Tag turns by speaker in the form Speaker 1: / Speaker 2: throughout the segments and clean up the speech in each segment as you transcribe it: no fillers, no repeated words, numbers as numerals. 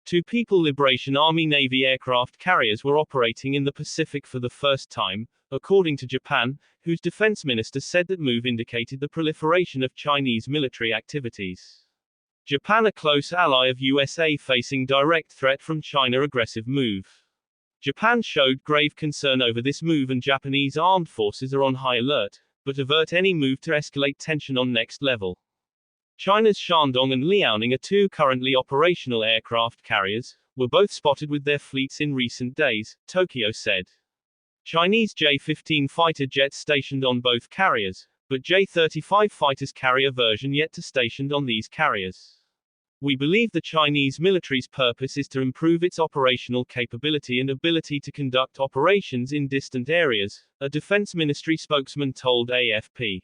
Speaker 1: Two People Liberation Army Navy aircraft carriers were operating in the Pacific for the first time, according to Japan, whose defense minister said that move indicated the proliferation of Chinese military activities. Japan, a close ally of USA facing direct threat from China aggressive move. Japan showed grave concern over this move and Japanese armed forces are on high alert, but avert any move to escalate tension on next level. China's Shandong and Liaoning are two currently operational aircraft carriers, were both spotted with their fleets in recent days, Tokyo said. Chinese J-15 fighter jets stationed on both carriers, but J-35 fighters carrier version yet to stationed on these carriers. We believe the Chinese military's purpose is to improve its operational capability and ability to conduct operations in distant areas, a Defense Ministry spokesman told AFP.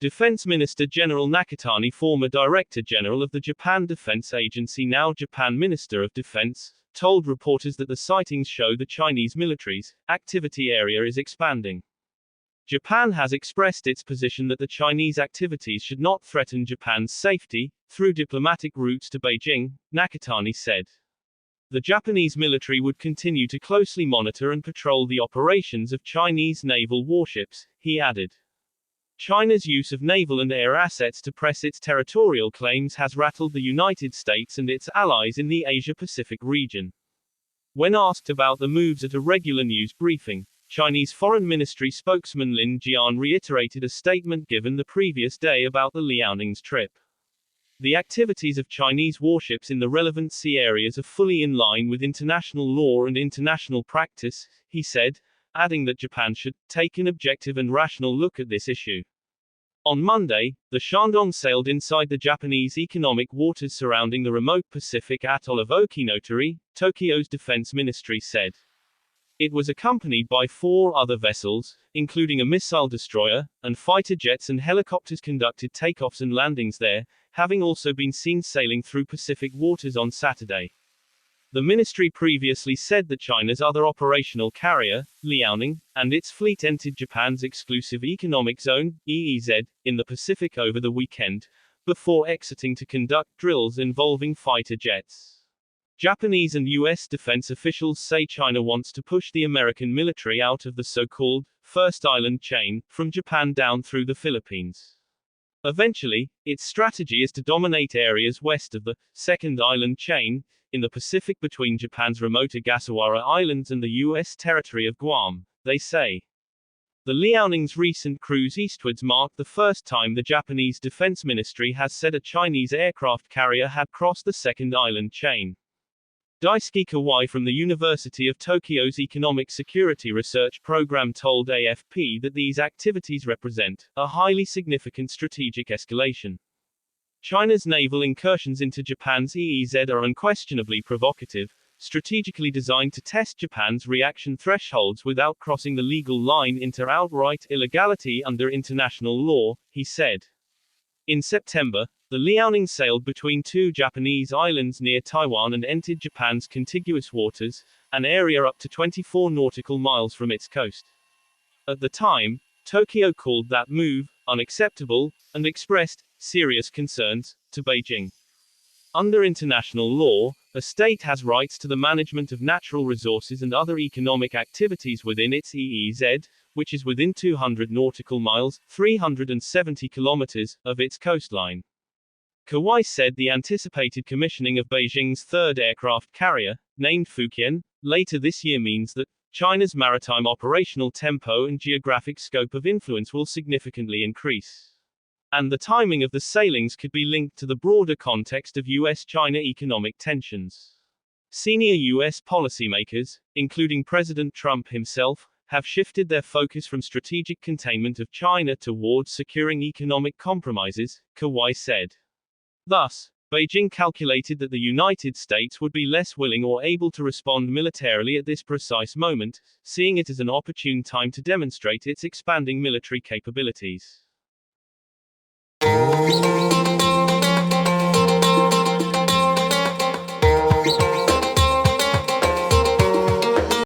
Speaker 1: Defense Minister General Nakatani, former Director General of the Japan Defense Agency, now Japan Minister of Defense, told reporters that the sightings show the Chinese military's activity area is expanding. Japan has expressed its position that the Chinese activities should not threaten Japan's safety, through diplomatic routes to Beijing, Nakatani said. The Japanese military would continue to closely monitor and patrol the operations of Chinese naval warships, he added. China's use of naval and air assets to press its territorial claims has rattled the United States and its allies in the Asia-Pacific region. When asked about the moves at a regular news briefing, Chinese Foreign Ministry spokesman Lin Jian reiterated a statement given the previous day about the Liaoning's trip. The activities of Chinese warships in the relevant sea areas are fully in line with international law and international practice, he said, adding that Japan should take an objective and rational look at this issue. On Monday, the Shandong sailed inside the Japanese economic waters surrounding the remote Pacific atoll of Okinotori, Tokyo's defense ministry said. It was accompanied by 4 other vessels, including a missile destroyer, and fighter jets and helicopters conducted takeoffs and landings there, having also been seen sailing through Pacific waters on Saturday. The ministry previously said that China's other operational carrier, Liaoning, and its fleet entered Japan's exclusive economic zone, EEZ, in the Pacific over the weekend, before exiting to conduct drills involving fighter jets. Japanese and U.S. defense officials say China wants to push the American military out of the so-called First Island chain, from Japan down through the Philippines. Eventually, its strategy is to dominate areas west of the Second Island chain, in the Pacific between Japan's remote Ogasawara Islands and the U.S. territory of Guam, they say. The Liaoning's recent cruise eastwards marked the first time the Japanese Defense Ministry has said a Chinese aircraft carrier had crossed the Second Island chain. Daisuke Kawai from the University of Tokyo's Economic Security Research Program told AFP that these activities represent a highly significant strategic escalation. China's naval incursions into Japan's EEZ are unquestionably provocative, strategically designed to test Japan's reaction thresholds without crossing the legal line into outright illegality under international law, he said. In September, the Liaoning sailed between 2 Japanese islands near Taiwan and entered Japan's contiguous waters, an area up to 24 nautical miles from its coast. At the time, Tokyo called that move unacceptable, and expressed serious concerns to Beijing. Under international law, a state has rights to the management of natural resources and other economic activities within its EEZ, which is within 200 nautical miles, 370 kilometers, of its coastline. Kawai said the anticipated commissioning of Beijing's third aircraft carrier, named Fujian, later this year means that China's maritime operational tempo and geographic scope of influence will significantly increase. And the timing of the sailings could be linked to the broader context of US-China economic tensions. Senior US policymakers, including President Trump himself, have shifted their focus from strategic containment of China towards securing economic compromises, Kawai said. Thus, Beijing calculated that the United States would be less willing or able to respond militarily at this precise moment, seeing it as an opportune time to demonstrate its expanding military capabilities.